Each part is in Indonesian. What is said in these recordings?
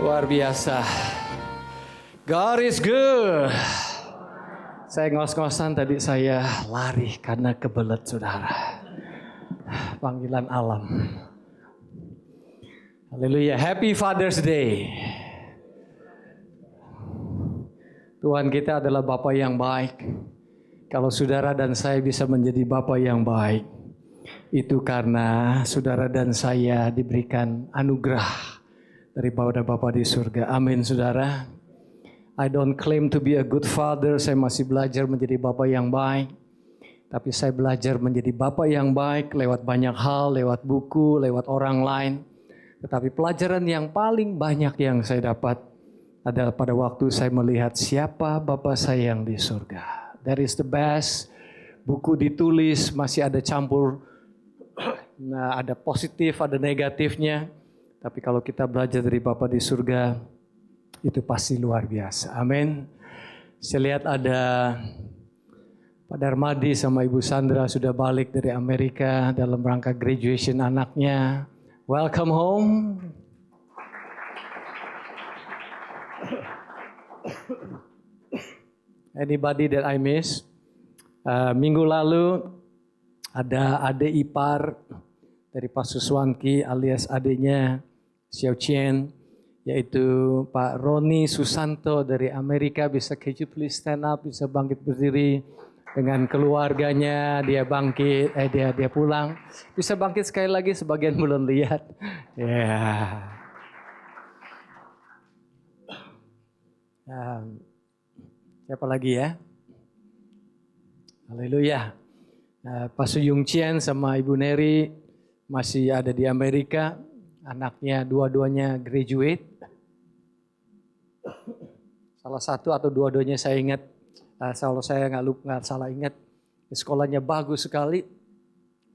Luar biasa. God is good. Saya ngos-ngosan tadi saya lari karena kebelet saudara. Panggilan alam. Haleluya. Happy Father's Day. Tuhan kita adalah Bapa yang baik. Kalau saudara dan saya bisa menjadi Bapa yang baik, itu karena saudara dan saya diberikan anugerah dari Bapa di surga. Amin saudara. I don't claim to be a good father. Saya masih belajar menjadi Bapa yang baik. Tapi saya belajar menjadi Bapa yang baik lewat banyak hal, lewat buku, lewat orang lain. Tetapi pelajaran yang paling banyak yang saya dapat adalah pada waktu saya melihat siapa Bapa saya yang di surga. That is the best. Buku ditulis masih ada campur, nah, ada positif, ada negatifnya. Tapi kalau kita belajar dari Bapa di surga, itu pasti luar biasa. Amin. Saya lihat ada Pak Darmadi sama Ibu Sandra sudah balik dari Amerika dalam rangka graduation anaknya. Welcome home. Anybody that I miss? Minggu lalu ada adik ipar dari Pak Suswanki alias adiknya Xiao Chen, yaitu Pak Roni Susanto dari Amerika. Could you please stand up, bisa bangkit berdiri dengan keluarganya. Dia bangkit, dia pulang. Bisa bangkit sekali lagi, sebagian belum lihat. Ya. Siapa lagi ya? Haleluya. Pak Suyung Chien sama Ibu Neri masih ada di Amerika. Anaknya dua-duanya graduate. Salah satu atau dua-duanya saya ingat. Kalau saya nggak salah ingat, sekolahnya bagus sekali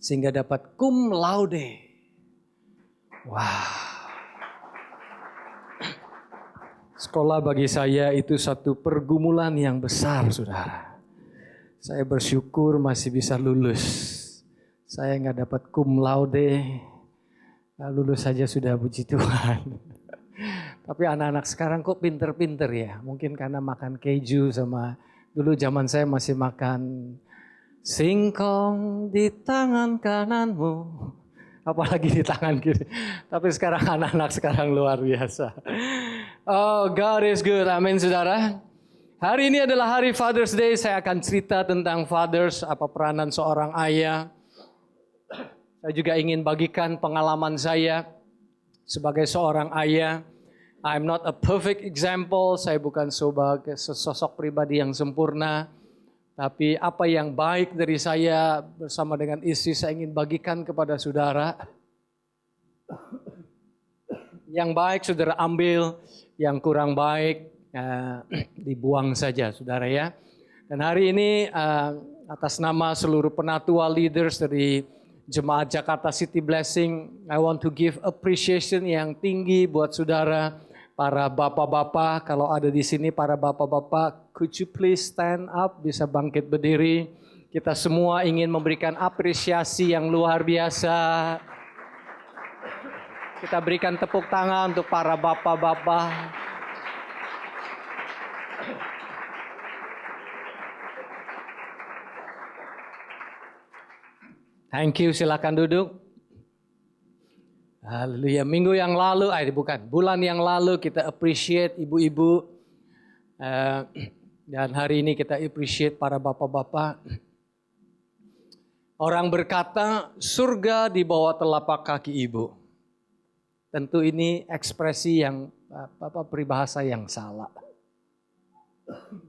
sehingga dapat cum laude. Wah. Sekolah bagi saya itu satu pergumulan yang besar, saudara. Saya bersyukur masih bisa lulus. Saya nggak dapat cum laude, lulus saja sudah puji Tuhan. Tapi anak-anak sekarang kok pinter-pinter ya. Mungkin karena makan keju sama dulu zaman saya masih makan singkong di tangan kananmu. Apalagi di tangan kiri. Tapi sekarang anak-anak sekarang luar biasa. Oh, God is good. Amin, saudara. Hari ini adalah hari Father's Day. Saya akan cerita tentang fathers, apa peranan seorang ayah. Saya juga ingin bagikan pengalaman saya sebagai seorang ayah. I'm not a perfect example. Saya bukan sebagai sosok pribadi yang sempurna. Tapi apa yang baik dari saya bersama dengan istri saya ingin bagikan kepada saudara. Yang baik saudara ambil, yang kurang baik dibuang saja saudara ya. Dan hari ini atas nama seluruh penatua leaders dari Jemaat Jakarta City Blessing, I want to give appreciation yang tinggi buat saudara, para bapak-bapak. Kalau ada di sini para bapak-bapak, could you please stand up, bisa bangkit berdiri. Kita semua ingin memberikan apresiasi yang luar biasa. Kita berikan tepuk tangan untuk para bapak-bapak. Thank you, silakan duduk. Haleluya. Minggu yang lalu, bulan yang lalu kita appreciate ibu-ibu. Dan hari ini kita appreciate para bapak-bapak. Orang berkata, surga di bawah telapak kaki ibu. Tentu ini ekspresi yang peribahasa yang salah.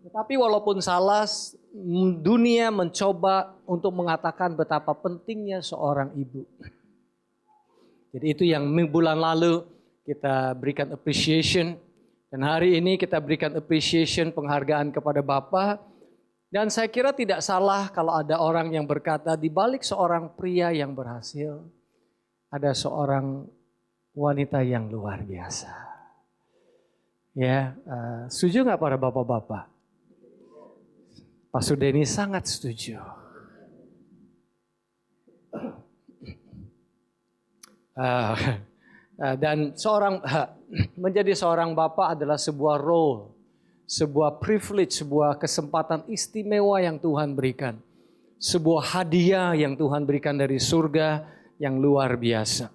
Tetapi walaupun salah, dunia mencoba untuk mengatakan betapa pentingnya seorang ibu. Jadi itu yang bulan lalu kita berikan appreciation. Dan hari ini kita berikan appreciation, penghargaan kepada Bapa. Dan saya kira tidak salah kalau ada orang yang berkata di balik seorang pria yang berhasil, ada seorang wanita yang luar biasa. Ya, setuju nggak para bapak-bapak? Pak Sudeni sangat setuju. Dan seorang menjadi seorang bapak adalah sebuah role, sebuah privilege, sebuah kesempatan istimewa yang Tuhan berikan. Sebuah hadiah yang Tuhan berikan dari surga yang luar biasa.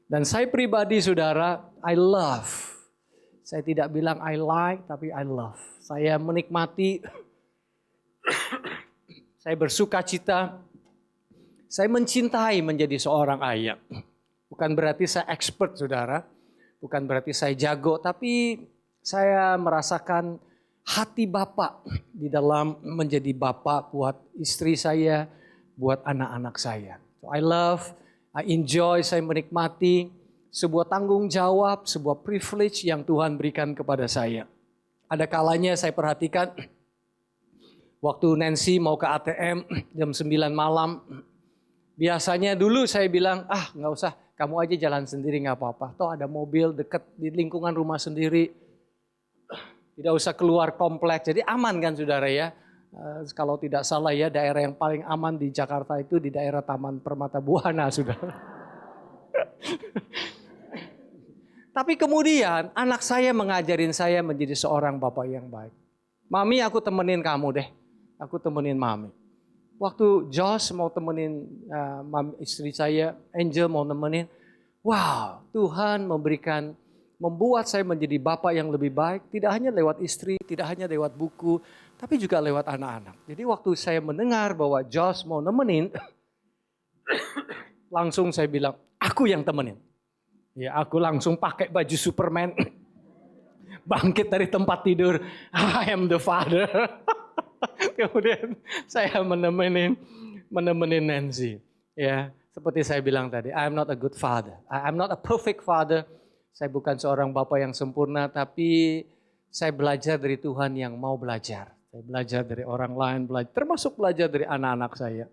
Dan saya pribadi saudara, I love. Saya tidak bilang I like, tapi I love. Saya menikmati, saya bersuka cita, saya mencintai menjadi seorang ayah. Bukan berarti saya expert saudara, bukan berarti saya jago, tapi saya merasakan hati Bapak di dalam menjadi Bapak buat istri saya, buat anak-anak saya. So I love, I enjoy, saya menikmati sebuah tanggung jawab, sebuah privilege yang Tuhan berikan kepada saya. Ada kalanya saya perhatikan waktu Nancy mau ke ATM jam 9 malam, biasanya dulu saya bilang, nggak usah, kamu aja jalan sendiri nggak apa-apa. Toh ada mobil dekat di lingkungan rumah sendiri. Tidak usah keluar kompleks. Jadi aman kan saudara ya. Kalau tidak salah ya daerah yang paling aman di Jakarta itu di daerah Taman Permata Buana saudara. Tapi kemudian anak saya mengajarin saya menjadi seorang bapak yang baik. Mami aku temenin kamu deh. Aku temenin Mami. Waktu Josh mau temenin istri saya, Angel mau temenin. Wow, Tuhan membuat saya menjadi bapak yang lebih baik. Tidak hanya lewat istri, tidak hanya lewat buku, tapi juga lewat anak-anak. Jadi waktu saya mendengar bahwa Josh mau nemenin, langsung saya bilang, aku yang temenin. Ya, aku langsung pakai baju Superman, bangkit dari tempat tidur, I am the father. Kemudian saya menemenin Nancy. Ya, seperti saya bilang tadi, I am not a good father. I am not a perfect father. Saya bukan seorang bapak yang sempurna, tapi saya belajar dari Tuhan yang mau belajar. Saya belajar dari orang lain, termasuk belajar dari anak-anak saya.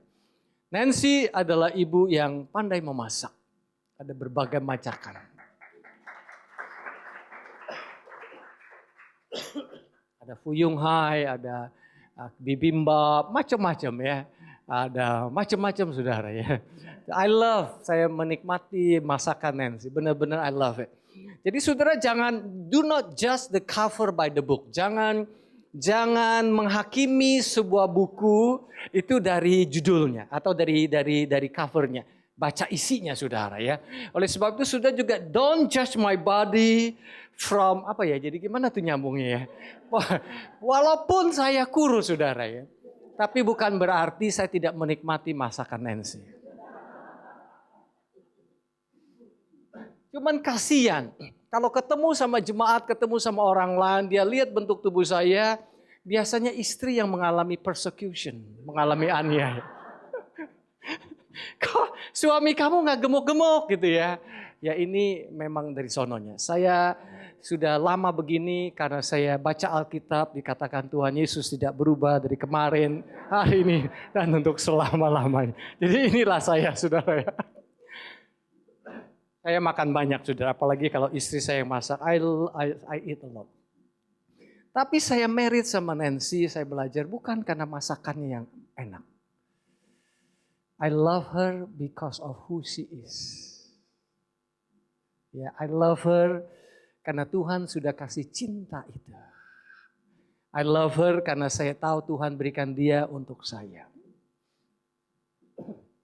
Nancy adalah ibu yang pandai memasak. Ada berbagai masakan. Ada fuyung hai, ada bibimbap, macam-macam ya. Ada macam-macam saudara ya. I love, saya menikmati masakan Nancy. Benar-benar I love it. Jadi saudara do not judge the cover by the book. Jangan menghakimi sebuah buku itu dari judulnya atau dari covernya. Baca isinya saudara ya. Oleh sebab itu saudara juga don't judge my body from jadi gimana tuh nyambungnya ya. Walaupun saya kurus saudara ya. Tapi bukan berarti saya tidak menikmati masakan Nancy. Cuman kasihan, kalau ketemu sama jemaat, ketemu sama orang lain, dia lihat bentuk tubuh saya, biasanya istri yang mengalami persecution, mengalami aniaya. Kok suami kamu gak gemuk-gemuk gitu ya? Ya ini memang dari sononya. Saya sudah lama begini karena saya baca Alkitab, dikatakan Tuhan Yesus tidak berubah dari kemarin, hari ini, dan untuk selama-lamanya. Jadi inilah saya saudara ya. Saya makan banyak saudara, apalagi kalau istri saya yang masak, I eat a lot. Tapi saya married sama Nancy, saya belajar bukan karena masakannya yang enak. I love her because of who she is. Ya, I love her karena Tuhan sudah kasih cinta itu. I love her karena saya tahu Tuhan berikan dia untuk saya.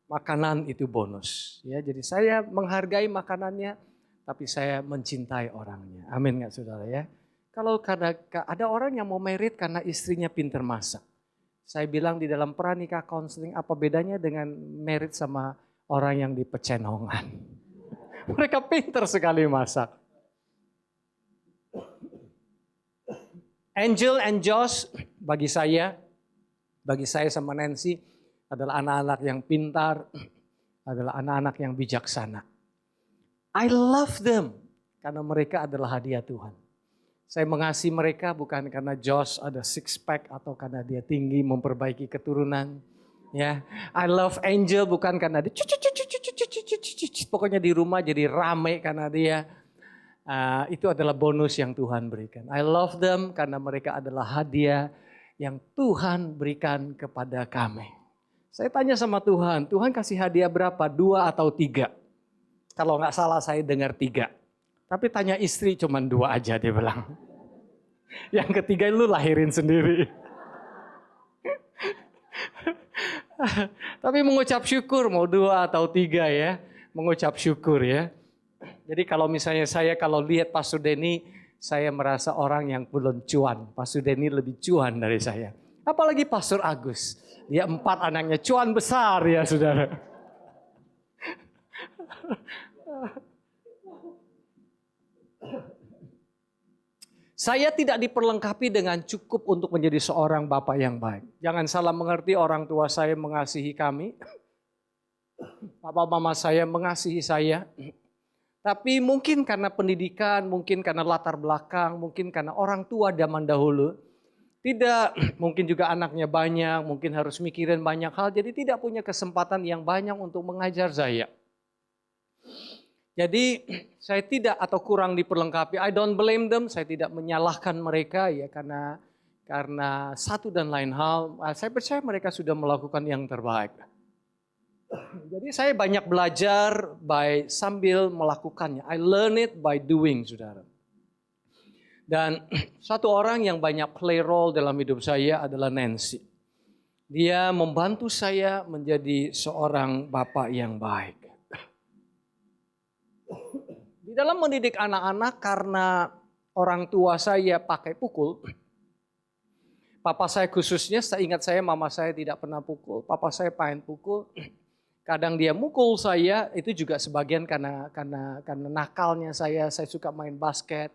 Makanan itu bonus. Ya, jadi saya menghargai makanannya, tapi saya mencintai orangnya. Amin nggak saudara ya? Kalau ada orang yang mau married karena istrinya pinter masak. Saya bilang di dalam pranikah counseling, apa bedanya dengan married sama orang yang di Pecenongan? Mereka pinter sekali masak. Angel and Josh bagi saya sama Nancy adalah anak-anak yang pintar, adalah anak-anak yang bijaksana. I love them karena mereka adalah hadiah Tuhan. Saya mengasihi mereka bukan karena Josh ada six pack atau karena dia tinggi memperbaiki keturunan. Ya, I love Angel bukan karena dia pokoknya di rumah jadi rame karena dia. Itu adalah bonus yang Tuhan berikan. I love them karena mereka adalah hadiah yang Tuhan berikan kepada kami. Saya tanya sama Tuhan kasih hadiah berapa? 2 atau 3? Kalau nggak salah saya dengar 3. Tapi tanya istri cuma 2 aja dia bilang. Yang ketiga lu lahirin sendiri. Tapi mengucap syukur mau 2 atau 3 ya. Mengucap syukur ya. Jadi kalau misalnya saya kalau lihat Pastor Denny, saya merasa orang yang belum cuan. Pastor Denny lebih cuan dari saya. Apalagi Pastor Agus. Dia 4 anaknya cuan besar ya saudara. Saya tidak diperlengkapi dengan cukup untuk menjadi seorang bapak yang baik. Jangan salah mengerti, orang tua saya mengasihi kami. Papa mama saya mengasihi saya. Tapi mungkin karena pendidikan, mungkin karena latar belakang, mungkin karena orang tua zaman dahulu. Tidak, mungkin juga anaknya banyak, mungkin harus mikirin banyak hal. Jadi tidak punya kesempatan yang banyak untuk mengajar saya. Jadi saya tidak atau kurang diperlengkapi. I don't blame them. Saya tidak menyalahkan mereka ya karena satu dan lain hal. Saya percaya mereka sudah melakukan yang terbaik. Jadi saya banyak belajar sambil melakukannya. I learn it by doing, saudara. Dan satu orang yang banyak play role dalam hidup saya adalah Nancy. Dia membantu saya menjadi seorang bapak yang baik. Di dalam mendidik anak-anak karena orang tua saya pakai pukul. Papa saya khususnya, seingat saya mama saya tidak pernah pukul. Papa saya pengen pukul. Kadang dia mukul saya, itu juga sebagian karena nakalnya saya suka main basket.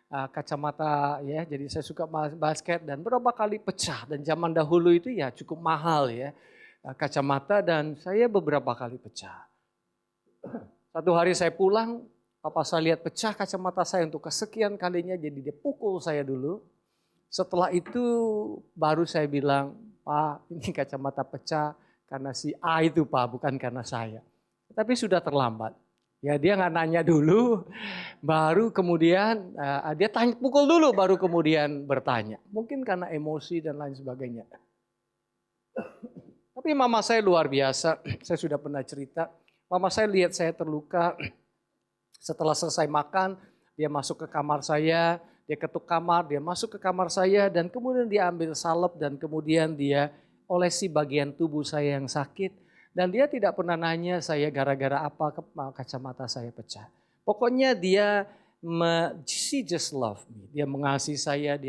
Kacamata ya, jadi saya suka basket dan beberapa kali pecah. Dan zaman dahulu itu ya cukup mahal ya kacamata dan saya beberapa kali pecah. Satu hari saya pulang, papa saya lihat pecah kacamata saya untuk kesekian kalinya, jadi dia pukul saya dulu. Setelah itu baru saya bilang, Pak ini kacamata pecah karena si A itu Pak, bukan karena saya. Tapi sudah terlambat. Ya dia nggak nanya dulu, baru kemudian dia pukul dulu, baru kemudian bertanya. Mungkin karena emosi dan lain sebagainya. Tapi mama saya luar biasa, saya sudah pernah cerita. Mama saya lihat saya terluka, setelah selesai makan, dia masuk ke kamar saya, dia ketuk kamar, dia masuk ke kamar saya, dan kemudian dia ambil salep, dan kemudian dia olesi bagian tubuh saya yang sakit. Dan dia tidak pernah nanya saya gara-gara apa kacamata saya pecah. Pokoknya she just love me. Dia mengasihi saya,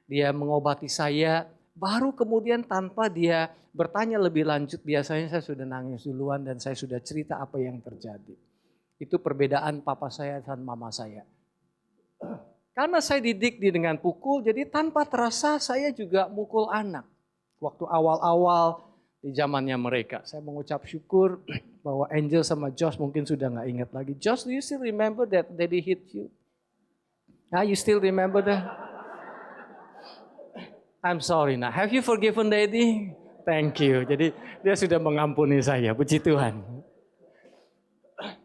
dia mengobati saya. Baru kemudian tanpa dia bertanya lebih lanjut, biasanya saya sudah nangis duluan dan saya sudah cerita apa yang terjadi. Itu perbedaan papa saya dan mama saya. Karena saya didik dengan pukul, jadi tanpa terasa saya juga mukul anak. Waktu awal-awal di zamannya mereka. Saya mengucap syukur bahwa Angel sama Josh mungkin sudah nggak ingat lagi. Josh, do you still remember that Daddy hit you? You still remember that? I'm sorry. Nah, have you forgiven Daddy? Thank you. Jadi dia sudah mengampuni saya. Puji Tuhan.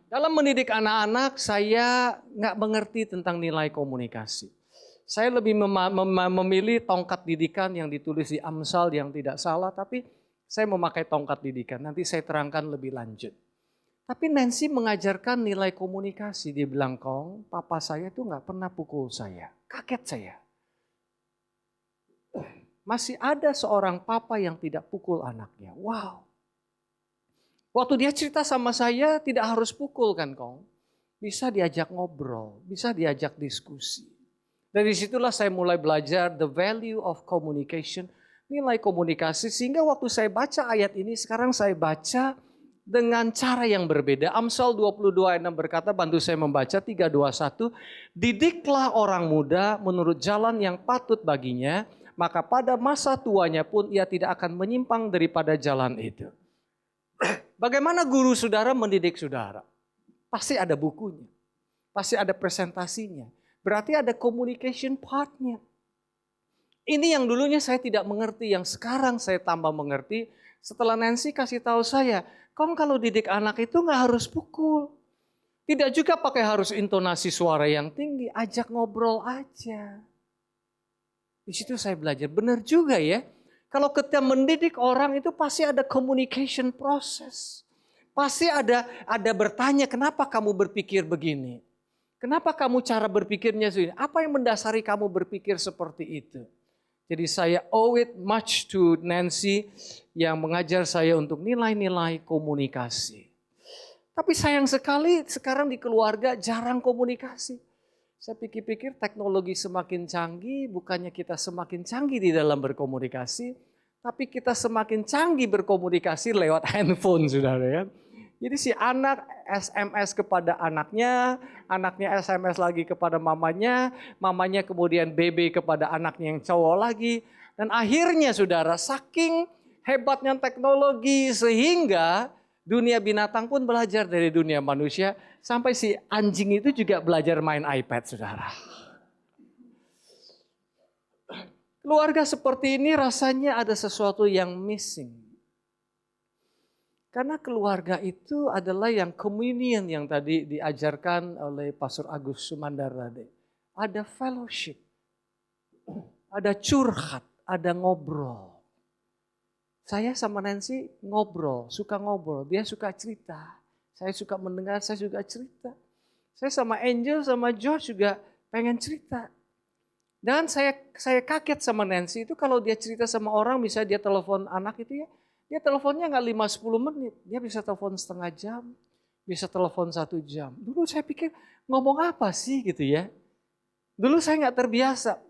Dalam mendidik anak-anak, saya nggak mengerti tentang nilai komunikasi. Saya lebih memilih tongkat didikan yang ditulis di Amsal yang tidak salah, tapi saya memakai tongkat didikan. Nanti saya terangkan lebih lanjut. Tapi Nancy mengajarkan nilai komunikasi. Dia bilang, Kong, papa saya tuh nggak pernah pukul saya. Kaget saya. Masih ada seorang papa yang tidak pukul anaknya. Wow. Waktu dia cerita sama saya, tidak harus pukul kan, Kong. Bisa diajak ngobrol, bisa diajak diskusi. Dari situlah saya mulai belajar the value of communication, nilai komunikasi. Sehingga waktu saya baca ayat ini, sekarang saya baca dengan cara yang berbeda. Amsal 22 ayat 6 berkata, bantu saya membaca 321. Didiklah orang muda menurut jalan yang patut baginya, maka pada masa tuanya pun ia tidak akan menyimpang daripada jalan itu. Bagaimana guru saudara mendidik saudara? Pasti ada bukunya. Pasti ada presentasinya. Berarti ada communication part-nya. Ini yang dulunya saya tidak mengerti, yang sekarang saya tambah mengerti. Setelah Nancy kasih tahu saya, Kong kalau didik anak itu nggak harus pukul. Tidak juga pakai harus intonasi suara yang tinggi, ajak ngobrol aja. Di situ saya belajar, benar juga ya. Kalau kita mendidik orang itu pasti ada communication process. Pasti ada bertanya, kenapa kamu berpikir begini? Kenapa kamu cara berpikirnya seperti ini? Apa yang mendasari kamu berpikir seperti itu? Jadi saya owe it much to Nancy yang mengajar saya untuk nilai-nilai komunikasi. Tapi sayang sekali sekarang di keluarga jarang komunikasi. Saya pikir-pikir teknologi semakin canggih, bukannya kita semakin canggih di dalam berkomunikasi, tapi kita semakin canggih berkomunikasi lewat handphone, saudara ya. Jadi si anak SMS kepada anaknya, anaknya SMS lagi kepada mamanya, mamanya kemudian BB kepada anaknya yang cowok lagi. Dan akhirnya saudara, saking hebatnya teknologi sehingga dunia binatang pun belajar dari dunia manusia. Sampai si anjing itu juga belajar main iPad, saudara. Keluarga seperti ini rasanya ada sesuatu yang missing. Karena keluarga itu adalah yang communion yang tadi diajarkan oleh Pastor Agus Sumandar tadi. Ada fellowship, ada curhat, ada ngobrol. Saya sama Nancy ngobrol, suka ngobrol. Dia suka cerita. Saya suka mendengar, saya juga cerita. Saya sama Angel, sama George juga pengen cerita. Dan saya kaget sama Nancy itu kalau dia cerita sama orang, misalnya dia telepon anak itu ya. Dia teleponnya nggak 5-10 menit, dia bisa telepon setengah jam, bisa telepon 1 jam. Dulu saya pikir ngomong apa sih gitu ya. Dulu saya nggak terbiasa,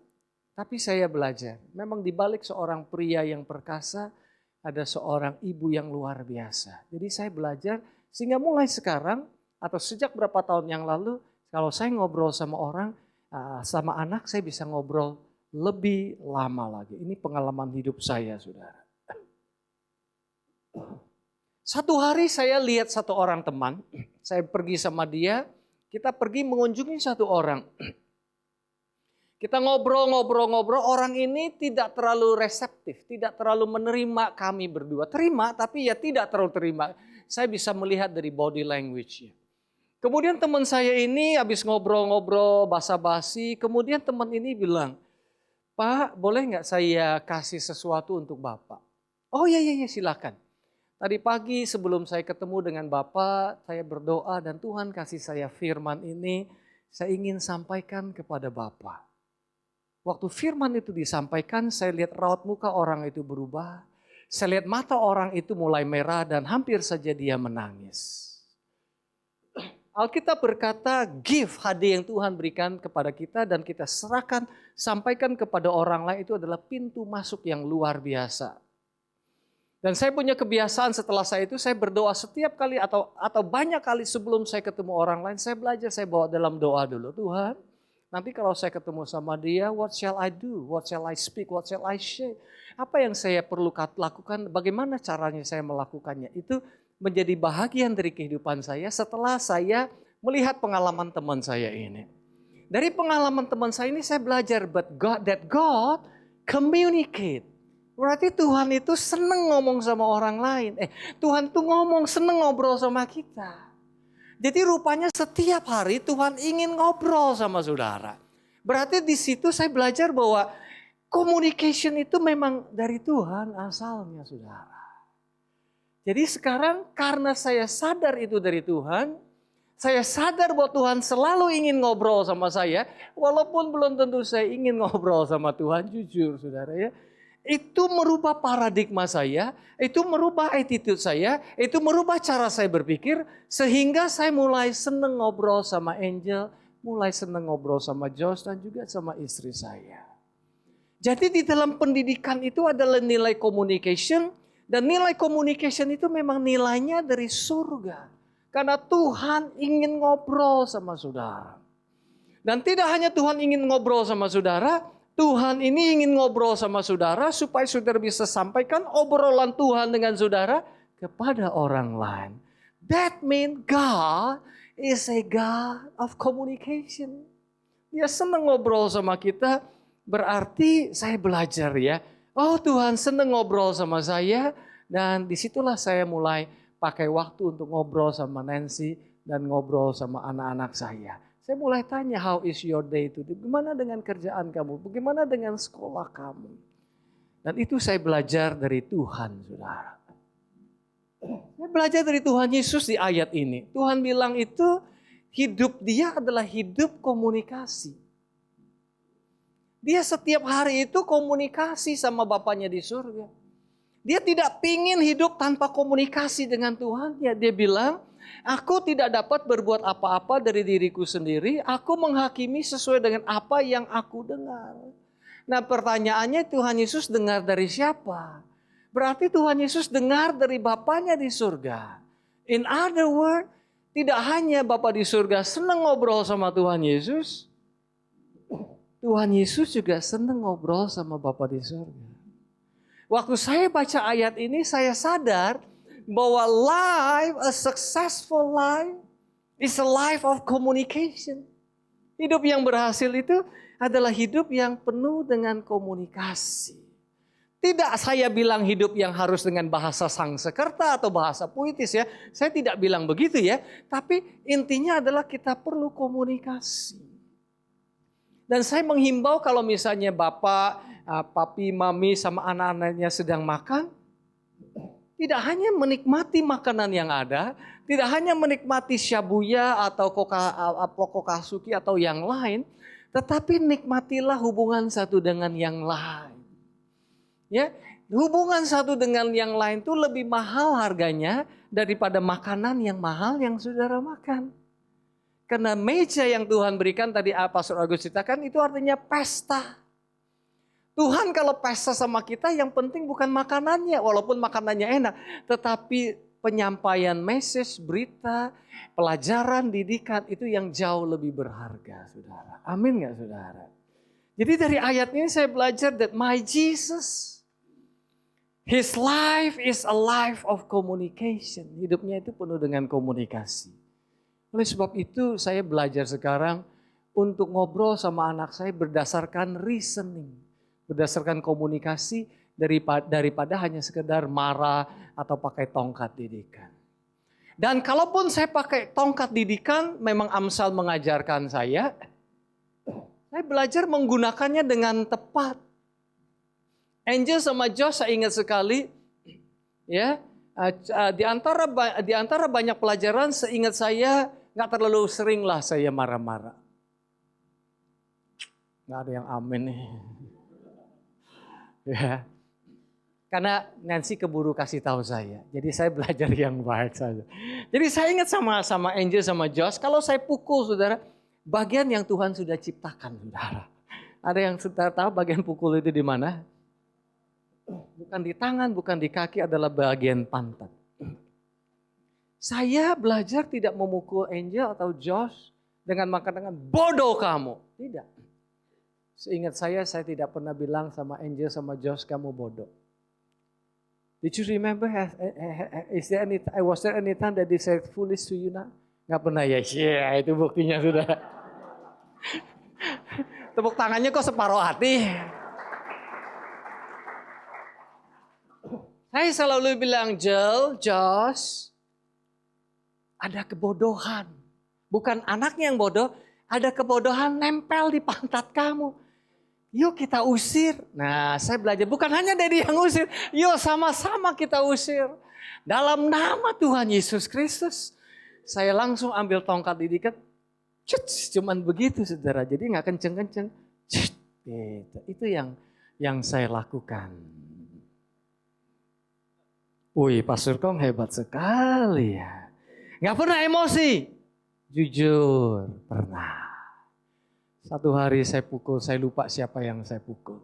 tapi saya belajar. Memang di balik seorang pria yang perkasa, ada seorang ibu yang luar biasa. Jadi saya belajar, sehingga mulai sekarang, atau sejak berapa tahun yang lalu, kalau saya ngobrol sama orang, sama anak, saya bisa ngobrol lebih lama lagi. Ini pengalaman hidup saya, saudara. Satu hari saya lihat satu orang teman, saya pergi sama dia, kita pergi mengunjungi satu orang. Kita ngobrol, orang ini tidak terlalu reseptif, tidak terlalu menerima kami berdua. Terima, tapi ya tidak terlalu terima. Saya bisa melihat dari body language-nya. Kemudian teman saya ini habis ngobrol-ngobrol, basa-basi, kemudian teman ini bilang, Pak, boleh nggak saya kasih sesuatu untuk Bapak? Oh iya, silakan. Tadi pagi sebelum saya ketemu dengan Bapak, saya berdoa dan Tuhan kasih saya firman ini, saya ingin sampaikan kepada Bapak. Waktu firman itu disampaikan, saya lihat raut muka orang itu berubah. Saya lihat mata orang itu mulai merah dan hampir saja dia menangis. Alkitab berkata, give hadiah yang Tuhan berikan kepada kita dan kita serahkan, sampaikan kepada orang lain, itu adalah pintu masuk yang luar biasa. Dan saya punya kebiasaan setelah saya itu, saya berdoa setiap kali atau banyak kali sebelum saya ketemu orang lain, saya belajar, saya bawa dalam doa dulu. Tuhan, nanti kalau saya ketemu sama dia, what shall I do? What shall I speak? What shall I say? Apa yang saya perlu lakukan? Bagaimana caranya saya melakukannya? Itu menjadi bahagian dari kehidupan saya setelah saya melihat pengalaman teman saya ini. Dari pengalaman teman saya ini saya belajar, that God communicate. Berarti Tuhan itu seneng ngomong sama orang lain. Tuhan tuh seneng ngobrol sama kita. Jadi rupanya setiap hari Tuhan ingin ngobrol sama saudara. Berarti di situ saya belajar bahwa communication itu memang dari Tuhan asalnya, saudara. Jadi sekarang karena saya sadar itu dari Tuhan, saya sadar bahwa Tuhan selalu ingin ngobrol sama saya, walaupun belum tentu saya ingin ngobrol sama Tuhan, jujur saudara ya. Itu merubah paradigma saya, itu merubah attitude saya, itu merubah cara saya berpikir, sehingga saya mulai seneng ngobrol sama Angel, mulai seneng ngobrol sama Josh dan juga sama istri saya. Jadi di dalam pendidikan itu adalah nilai communication, dan nilai communication itu memang nilainya dari surga. Karena Tuhan ingin ngobrol sama saudara. Dan tidak hanya Tuhan ingin ngobrol sama saudara, Tuhan ini ingin ngobrol sama saudara supaya saudara bisa sampaikan obrolan Tuhan dengan saudara kepada orang lain. That means God is a God of communication. Dia senang ngobrol sama kita, berarti saya belajar ya. Oh, Tuhan senang ngobrol sama saya, dan disitulah saya mulai pakai waktu untuk ngobrol sama Nancy dan ngobrol sama anak-anak saya. Saya mulai tanya, how is your day today? Bagaimana dengan kerjaan kamu? Bagaimana dengan sekolah kamu? Dan itu saya belajar dari Tuhan, saudara. Saya belajar dari Tuhan Yesus di ayat ini. Tuhan bilang itu, hidup dia adalah hidup komunikasi. Dia setiap hari itu komunikasi sama Bapaknya di surga. Dia tidak pingin hidup tanpa komunikasi dengan Tuhan. Ya, dia bilang, aku tidak dapat berbuat apa-apa dari diriku sendiri. Aku menghakimi sesuai dengan apa yang aku dengar. Nah, pertanyaannya, Tuhan Yesus dengar dari siapa? Berarti Tuhan Yesus dengar dari Bapaknya di surga. In other words, tidak hanya Bapa di surga senang ngobrol sama Tuhan Yesus, Tuhan Yesus juga senang ngobrol sama Bapa di surga. Waktu saya baca ayat ini, saya sadar bahwa a successful life is a life of communication. Hidup yang berhasil itu adalah hidup yang penuh dengan komunikasi. Tidak saya bilang hidup yang harus dengan bahasa Sangsekerta atau bahasa puitis ya. Saya tidak bilang begitu ya. Tapi intinya adalah kita perlu komunikasi. Dan saya menghimbau kalau misalnya bapak, papi, mami sama anak-anaknya sedang makan. Tidak hanya menikmati makanan yang ada. Tidak hanya menikmati shabuya atau kokasuki atau yang lain. Tetapi nikmatilah hubungan satu dengan yang lain. Ya, hubungan satu dengan yang lain itu lebih mahal harganya daripada makanan yang mahal yang saudara makan. Karena meja yang Tuhan berikan tadi Pastor Agus ceritakan itu artinya pesta. Tuhan kalau pesta sama kita yang penting bukan makanannya, walaupun makanannya enak. Tetapi penyampaian message, berita, pelajaran, didikan itu yang jauh lebih berharga saudara. Amin gak saudara? Jadi dari ayat ini saya belajar that my Jesus, His life is a life of communication. Hidupnya itu penuh dengan komunikasi. Oleh sebab itu saya belajar sekarang untuk ngobrol sama anak saya berdasarkan reasoning. Berdasarkan komunikasi daripada hanya sekedar marah atau pakai tongkat didikan. Dan kalaupun saya pakai tongkat didikan, memang Amsal mengajarkan saya belajar menggunakannya dengan tepat. Angel sama Josh saya ingat sekali, ya di antara banyak pelajaran seingat saya nggak terlalu sering lah saya marah-marah. Nggak ada yang amin nih. Ya, karena Nancy keburu kasih tahu saya, jadi saya belajar yang baik saja. Jadi saya ingat sama Angel sama Josh, kalau saya pukul saudara, bagian yang Tuhan sudah ciptakan saudara. Ada yang saudara tahu bagian pukul itu di mana? Bukan di tangan, bukan di kaki, adalah bagian pantat. Saya belajar tidak memukul Angel atau Josh dengan mengatakan bodoh kamu. Tidak. Seingat saya tidak pernah bilang sama Angel sama Josh kamu bodoh. Did you remember? Was there any time that they said foolish to you now? Gak pernah ya? Yeah, itu buktinya sudah. Tepuk tangannya kok separuh hati. Saya selalu bilang, Josh, ada kebodohan. Bukan anaknya yang bodoh, ada kebodohan nempel di pantat kamu. Yuk kita usir. Nah, saya belajar, bukan hanya Daddy yang usir. Yuk sama-sama kita usir. Dalam nama Tuhan Yesus Kristus. Saya langsung ambil tongkat didikan. Cuman begitu saudara, jadi gak kenceng-kenceng. Itu yang saya lakukan. Wih, Pastor Kong hebat sekali ya. Gak pernah emosi. Jujur, pernah. Satu hari saya pukul, saya lupa siapa yang saya pukul.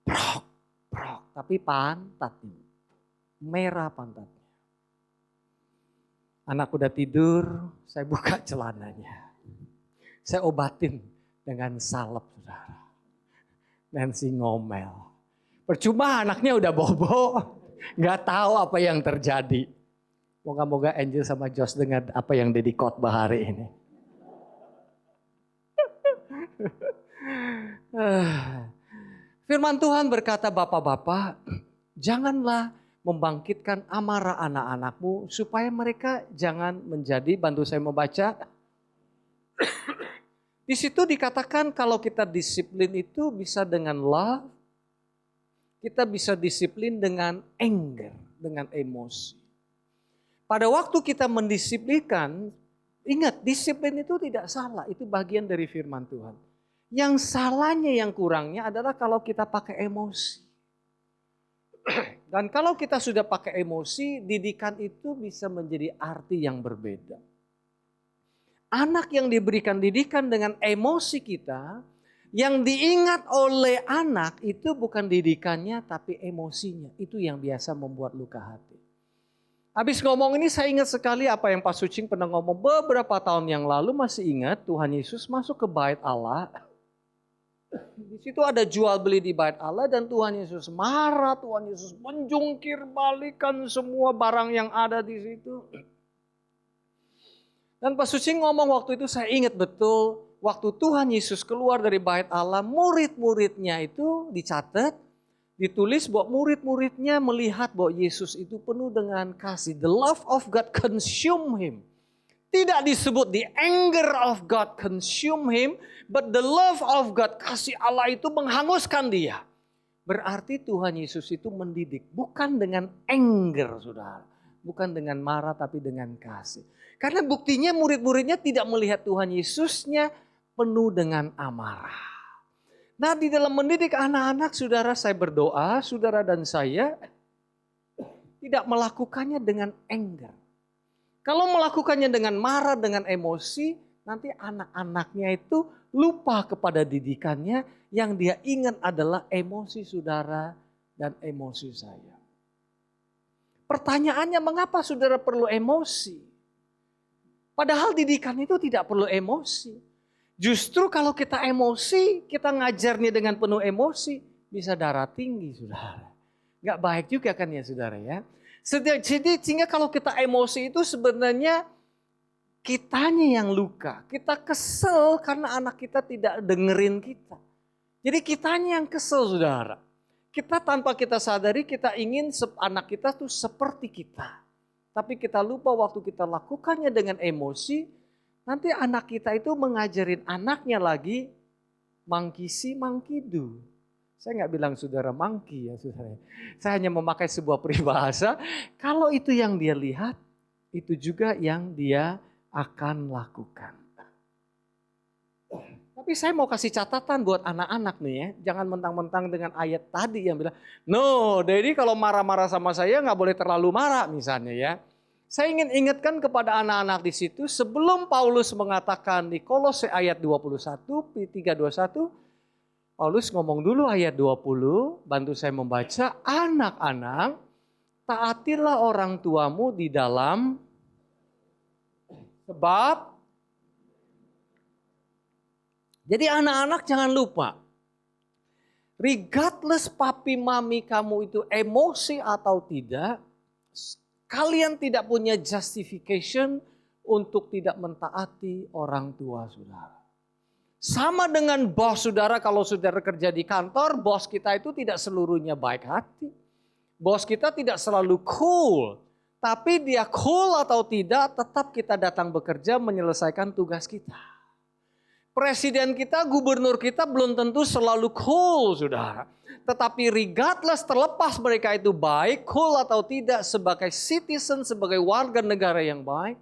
Prok. Tapi pantatnya. Merah pantatnya. Anak udah tidur, saya buka celananya. Saya obatin dengan salep, saudara. Nancy ngomel. Percuma anaknya udah bobo, gak tahu apa yang terjadi. Moga-moga Angel sama Josh dengar apa yang Daddy khotbah hari ini. Firman Tuhan berkata, bapak-bapak, janganlah membangkitkan amarah anak-anakmu supaya mereka jangan menjadi, bantu saya membaca. Di situ dikatakan kalau kita disiplin itu bisa dengan love. Kita bisa disiplin dengan anger, dengan emosi. pada waktu kita mendisiplinkan, ingat disiplin itu tidak salah, itu bagian dari firman Tuhan. Yang salahnya, yang kurangnya adalah kalau kita pakai emosi. Dan kalau kita sudah pakai emosi, didikan itu bisa menjadi arti yang berbeda. Anak yang diberikan didikan dengan emosi kita, yang diingat oleh anak itu bukan didikannya tapi emosinya. Itu yang biasa membuat luka hati. Habis ngomong ini saya ingat sekali apa yang Pak Sucing pernah ngomong beberapa tahun yang lalu, masih ingat Tuhan Yesus masuk ke bait Allah. Di situ ada jual beli di bait Allah dan Tuhan Yesus marah, Tuhan Yesus menjungkir balikan semua barang yang ada di situ. Dan Pak Sucing ngomong waktu itu saya ingat betul, waktu Tuhan Yesus keluar dari bait Allah, murid-muridnya itu dicatat, ditulis bahwa murid-muridnya melihat bahwa Yesus itu penuh dengan kasih. The love of God consume him. Tidak disebut the anger of God consume him, but the love of God, kasih Allah itu menghanguskan dia. Berarti Tuhan Yesus itu mendidik, bukan dengan anger, saudara. Bukan dengan marah, tapi dengan kasih. Karena buktinya murid-muridnya tidak melihat Tuhan Yesusnya penuh dengan amarah. Nah, di dalam mendidik anak-anak, saudara, saya berdoa, saudara dan saya tidak melakukannya dengan anger. Kalau melakukannya dengan marah, dengan emosi, nanti anak-anaknya itu lupa kepada didikannya, yang dia ingat adalah emosi saudara dan emosi saya. Pertanyaannya, mengapa saudara perlu emosi? Padahal didikan itu tidak perlu emosi. Justru kalau kita emosi, kita ngajarnya dengan penuh emosi, bisa darah tinggi, saudara. Gak baik juga kan ya, saudara ya. Jadi sehingga kalau kita emosi itu sebenarnya kitanya yang luka. Kita kesel karena anak kita tidak dengerin kita. Jadi kitanya yang kesel, saudara. Kita tanpa kita sadari kita ingin anak kita tuh seperti kita. Tapi kita lupa waktu kita lakukannya dengan emosi, nanti anak kita itu mengajarin anaknya lagi mangkisi mangkidu. Saya nggak bilang saudara mangki ya saudara. Saya hanya memakai sebuah peribahasa. Kalau itu yang dia lihat, itu juga yang dia akan lakukan. Tapi saya mau kasih catatan buat anak-anak nih ya. Jangan mentang-mentang dengan ayat tadi yang bilang, no, jadi kalau marah-marah sama saya nggak boleh terlalu marah misalnya ya. Saya ingin ingatkan kepada anak-anak di situ, sebelum Paulus mengatakan di Kolose ayat 21, P321, Paulus ngomong dulu ayat 20, bantu saya membaca, anak-anak, taatilah orang tuamu di dalam sebab. Jadi anak-anak jangan lupa, regardless papi mami kamu itu emosi atau tidak, kalian tidak punya justification untuk tidak mentaati orang tua saudara. Sama dengan bos saudara, kalau saudara kerja di kantor, bos kita itu tidak seluruhnya baik hati. Bos kita tidak selalu cool. Tapi dia cool atau tidak, tetap kita datang bekerja menyelesaikan tugas kita. Presiden kita, gubernur kita belum tentu selalu cool saudara. Tetapi regardless terlepas mereka itu baik, cool atau tidak, sebagai citizen, sebagai warga negara yang baik,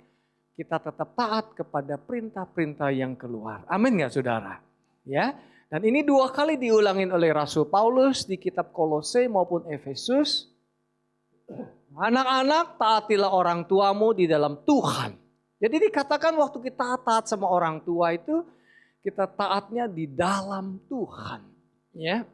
kita tetap taat kepada perintah-perintah yang keluar. Amin nggak saudara? Ya. Dan ini 2 kali diulangin oleh Rasul Paulus di kitab Kolose maupun Efesus. Anak-anak, taatilah orang tuamu di dalam Tuhan. Jadi dikatakan waktu kita taat sama orang tua itu, kita taatnya di dalam Tuhan. Ya.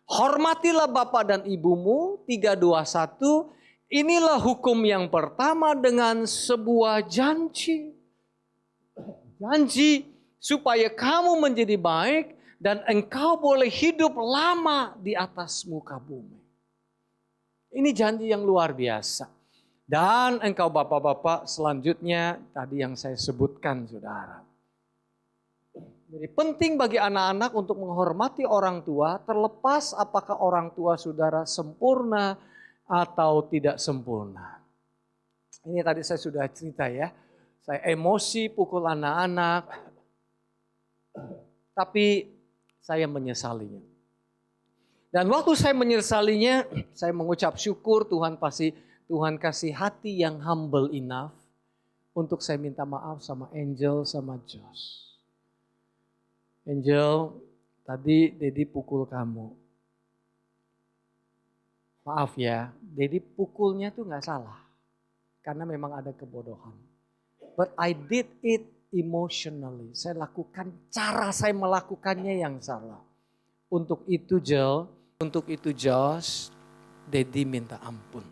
Hormatilah bapak dan ibumu, 3:21. Inilah hukum yang pertama dengan sebuah janji. Janji supaya kamu menjadi baik dan engkau boleh hidup lama di atas muka bumi. Ini janji yang luar biasa. Dan engkau bapak-bapak selanjutnya tadi yang saya sebutkan saudara. Jadi penting bagi anak-anak untuk menghormati orang tua terlepas apakah orang tua saudara sempurna atau tidak sempurna. Ini tadi saya sudah cerita ya. Saya emosi pukul anak-anak. Tapi saya menyesalinya. Dan waktu saya menyesalinya, saya mengucap syukur Tuhan pasti Tuhan kasih hati yang humble enough untuk saya minta maaf sama Angel sama Josh. Angel, tadi Dedi pukul kamu. Maaf ya, Dedi pukulnya tuh gak salah. Karena memang ada kebodohan. But I did it emotionally. Saya lakukan, cara saya melakukannya yang salah. Untuk itu Josh, Dedi minta ampun.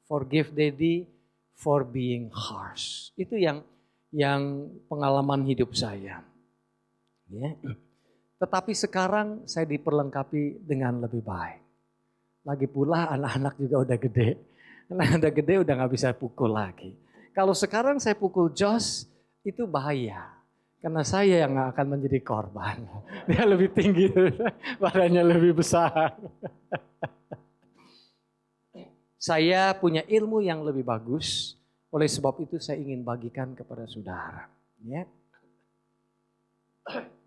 Forgive Dedi for being harsh. Itu yang pengalaman hidup saya. Ya. Tetapi sekarang saya diperlengkapi dengan lebih baik. Lagi pula anak-anak juga udah gede. Anak udah gede udah gak bisa pukul lagi. Kalau sekarang saya pukul Josh itu bahaya. Karena saya yang akan menjadi korban. Dia lebih tinggi, badannya lebih besar. Saya punya ilmu yang lebih bagus. Oleh sebab itu saya ingin bagikan kepada saudara. Ya.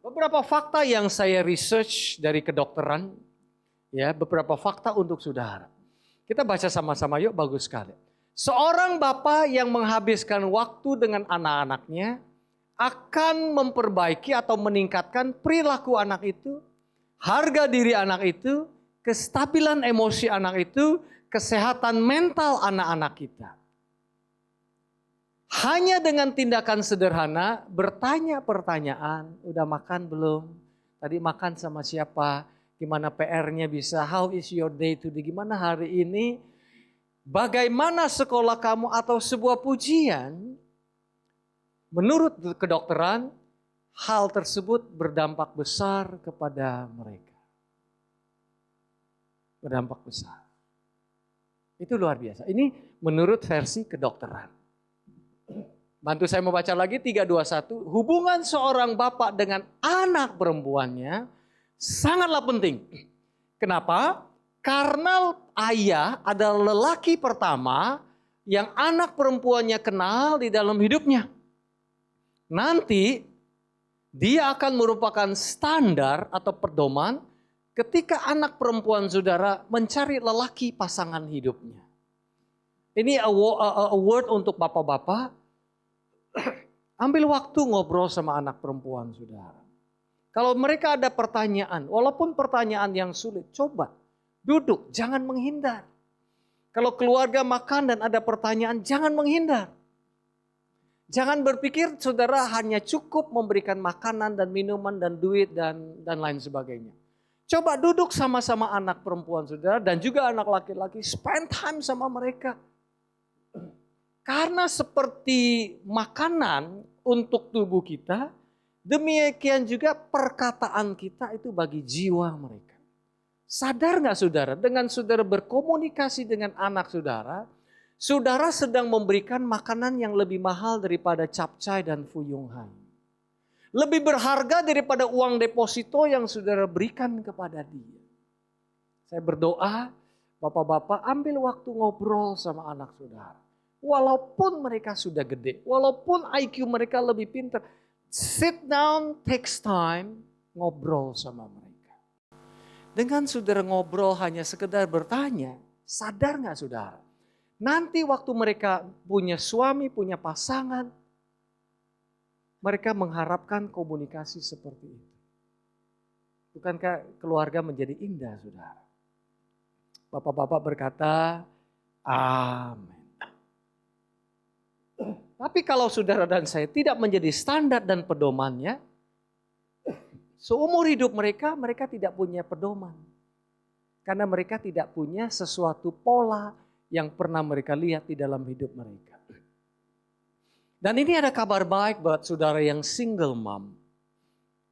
Beberapa fakta yang saya research dari kedokteran, ya, beberapa fakta untuk saudara. Kita baca sama-sama yuk, bagus sekali. Seorang bapak yang menghabiskan waktu dengan anak-anaknya akan memperbaiki atau meningkatkan perilaku anak itu, harga diri anak itu, kestabilan emosi anak itu, kesehatan mental anak-anak kita. Hanya dengan tindakan sederhana, bertanya pertanyaan, udah makan belum? Tadi makan sama siapa? Gimana PR-nya bisa? How is your day today? Gimana hari ini? Bagaimana sekolah kamu? Atau sebuah pujian? Menurut kedokteran, hal tersebut berdampak besar kepada mereka. Berdampak besar. Itu luar biasa. Ini menurut versi kedokteran. Bantu saya membaca lagi 321. Hubungan seorang bapak dengan anak perempuannya sangatlah penting. Kenapa? Karena ayah adalah lelaki pertama yang anak perempuannya kenal di dalam hidupnya. Nanti dia akan merupakan standar atau pedoman ketika anak perempuan saudara mencari lelaki pasangan hidupnya. Ini a word untuk bapak-bapak. Ambil waktu ngobrol sama anak perempuan saudara. Kalau mereka ada pertanyaan, walaupun pertanyaan yang sulit, coba duduk, jangan menghindar. Kalau keluarga makan dan ada pertanyaan, jangan menghindar. Jangan berpikir saudara hanya cukup memberikan makanan dan minuman dan duit dan lain sebagainya. Coba duduk sama-sama anak perempuan saudara dan juga anak laki-laki, spend time sama mereka. Karena seperti makanan untuk tubuh kita, demikian juga perkataan kita itu bagi jiwa mereka. Sadar gak saudara, dengan saudara berkomunikasi dengan anak saudara, saudara sedang memberikan makanan yang lebih mahal daripada capcay dan fuyung hai. Lebih berharga daripada uang deposito yang saudara berikan kepada dia. Saya berdoa, bapak-bapak ambil waktu ngobrol sama anak saudara. Walaupun mereka sudah gede, walaupun IQ mereka lebih pintar, sit down, takes time, ngobrol sama mereka. Dengan saudara ngobrol hanya sekedar bertanya, sadar gak saudara? Nanti waktu mereka punya suami, punya pasangan, mereka mengharapkan komunikasi seperti itu. Bukankah keluarga menjadi indah saudara? Bapak-bapak berkata, amin. Tapi kalau saudara dan saya tidak menjadi standar dan pedomannya, seumur hidup mereka tidak punya pedoman. Karena mereka tidak punya sesuatu pola yang pernah mereka lihat di dalam hidup mereka. Dan ini ada kabar baik buat saudara yang single mom.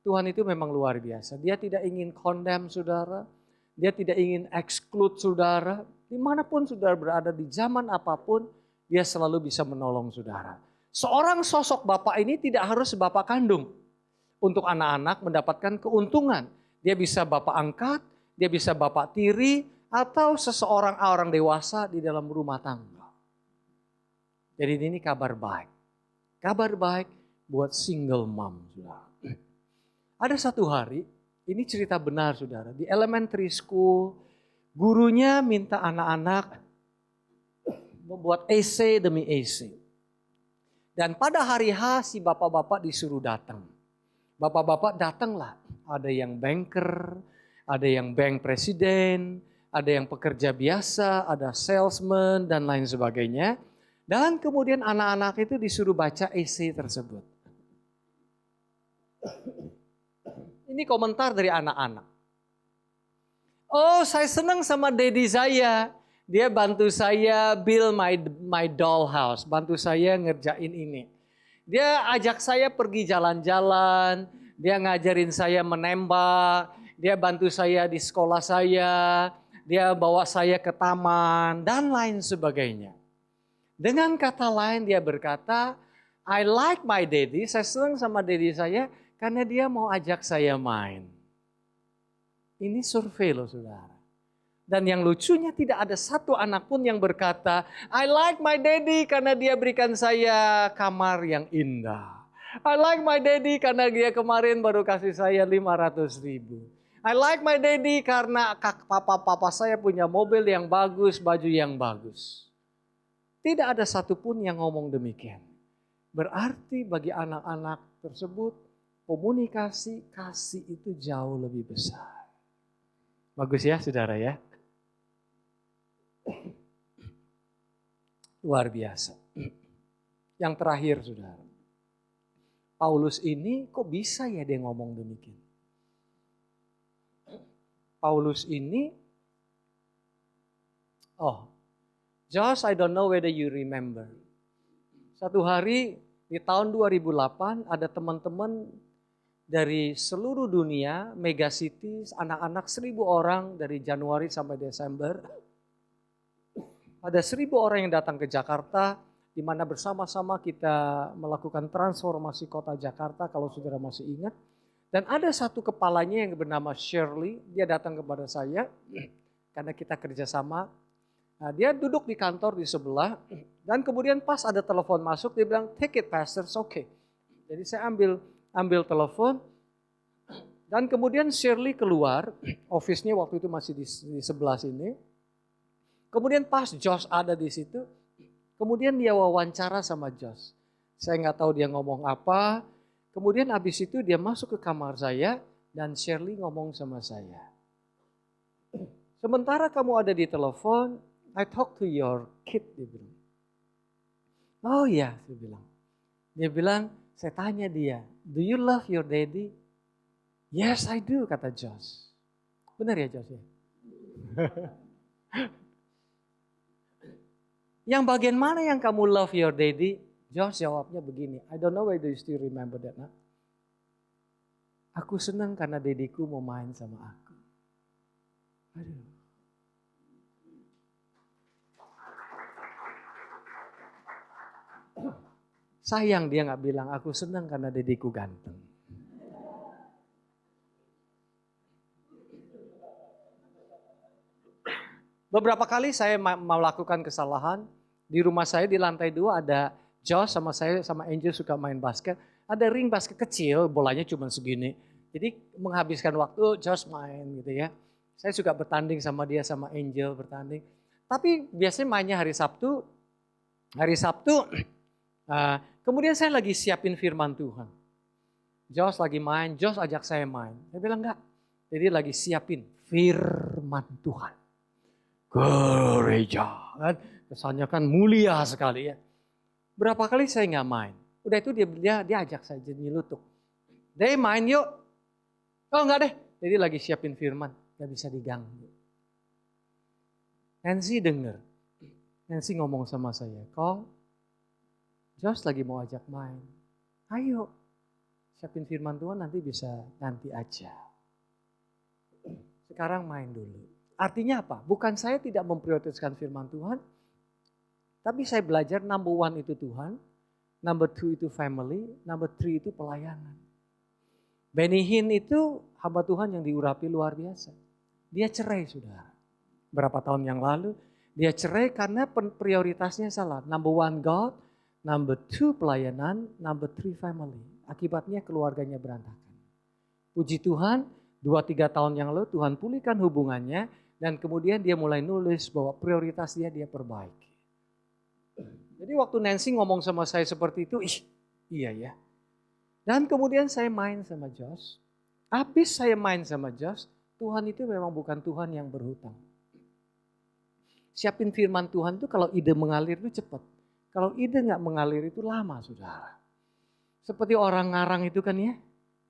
Tuhan itu memang luar biasa. Dia tidak ingin condemn saudara. Dia tidak ingin exclude saudara. Dimanapun saudara berada di zaman apapun, dia selalu bisa menolong saudara. Seorang sosok bapak ini tidak harus bapak kandung. Untuk anak-anak mendapatkan keuntungan. Dia bisa bapak angkat, dia bisa bapak tiri, atau seseorang orang dewasa di dalam rumah tangga. Jadi ini kabar baik. Kabar baik buat single mom, saudara. Ada satu hari, ini cerita benar saudara. Di elementary school, gurunya minta anak-anak membuat essay demi essay. Dan pada hari H si bapak-bapak disuruh datang. Bapak-bapak datanglah. Ada yang banker, ada yang bank presiden, ada yang pekerja biasa, ada salesman dan lain sebagainya. Dan kemudian anak-anak itu disuruh baca essay tersebut. Ini komentar dari anak-anak. Oh, saya senang sama daddy saya. Dia bantu saya build my dollhouse, bantu saya ngerjain ini. Dia ajak saya pergi jalan-jalan, dia ngajarin saya menembak, dia bantu saya di sekolah saya, dia bawa saya ke taman, dan lain sebagainya. Dengan kata lain dia berkata, I like my daddy, saya senang sama daddy saya, karena dia mau ajak saya main. Ini survei loh saudara. Dan yang lucunya tidak ada satu anak pun yang berkata, I like my daddy karena dia berikan saya kamar yang indah. I like my daddy karena dia kemarin baru kasih saya 500.000. I like my daddy karena papa saya punya mobil yang bagus, baju yang bagus. Tidak ada satupun yang ngomong demikian. Berarti bagi anak-anak tersebut, komunikasi kasih itu jauh lebih besar. Bagus ya saudara ya. Luar biasa. Yang terakhir saudara. Paulus ini kok bisa ya dia ngomong demikian. Paulus ini, Josh, I don't know whether you remember. Satu hari di tahun 2008 ada teman-teman dari seluruh dunia, megacities, anak-anak 1.000 orang dari Januari sampai Desember. Ada 1.000 orang yang datang ke Jakarta, di mana bersama-sama kita melakukan transformasi kota Jakarta, kalau saudara masih ingat. Dan ada satu kepalanya yang bernama Shirley, dia datang kepada saya, karena kita kerjasama. Nah, dia duduk di kantor di sebelah, dan kemudian pas ada telepon masuk, dia bilang, take it pastor, it's okay. Jadi saya ambil telepon, dan kemudian Shirley keluar, office-nya waktu itu masih di sebelah sini. Kemudian pas Josh ada di situ, kemudian dia wawancara sama Josh. Saya nggak tahu dia ngomong apa. Kemudian habis itu dia masuk ke kamar saya dan Shirley ngomong sama saya. Sementara kamu ada di telepon, I talk to your kid, dia bilang. Oh iya, dia bilang. Dia bilang, saya tanya dia, do you love your daddy? Yes, I do, kata Josh. Benar ya Josh ya? Yang bagian mana yang kamu love your daddy? Josh jawabnya begini, I don't know whether you still remember that. Nah? Aku senang karena dediku mau main sama aku. Aduh. Sayang dia gak bilang, aku senang karena dediku ganteng. Beberapa kali saya melakukan kesalahan. Di rumah saya di lantai 2 ada Josh sama saya sama Angel suka main basket. Ada ring basket kecil, bolanya cuma segini. Jadi menghabiskan waktu Josh main gitu ya. Saya suka bertanding sama dia sama Angel bertanding. Tapi biasanya mainnya hari Sabtu. Hari Sabtu kemudian saya lagi siapin firman Tuhan. Josh lagi main, Josh ajak saya main. Saya bilang enggak. Jadi lagi siapin firman Tuhan. Gereja, kan? Kesannya kan mulia sekali ya. Berapa kali saya nggak main. Udah itu dia ajak saya jadi nyelutuk. Deh main yuk. Oh enggak deh. Jadi lagi siapin firman. Gak bisa diganggu. Nancy denger. Nancy ngomong sama saya. Kong, Josh lagi mau ajak main. Ayo. Siapin firman Tuhan nanti bisa nanti aja. Sekarang main dulu. Artinya apa? Bukan saya tidak memprioritaskan firman Tuhan. Tapi saya belajar number 1 itu Tuhan. Number 2 itu family. Number 3 itu pelayanan. Benny Hinn itu hamba Tuhan yang diurapi luar biasa. Dia cerai saudara. Berapa tahun yang lalu. Dia cerai karena prioritasnya salah. Number 1 God. Number 2 pelayanan. Number 3 family. Akibatnya keluarganya berantakan. Puji Tuhan. 2-3 tahun yang lalu Tuhan pulihkan hubungannya. Dan kemudian dia mulai nulis bahwa prioritas dia perbaiki. Jadi waktu Nancy ngomong sama saya seperti itu, iya ya. Dan kemudian saya main sama Josh. Habis saya main sama Josh, Tuhan itu memang bukan Tuhan yang berhutang. Siapin firman Tuhan itu kalau ide mengalir itu cepat. Kalau ide nggak mengalir itu lama, saudara. Seperti orang ngarang itu kan ya,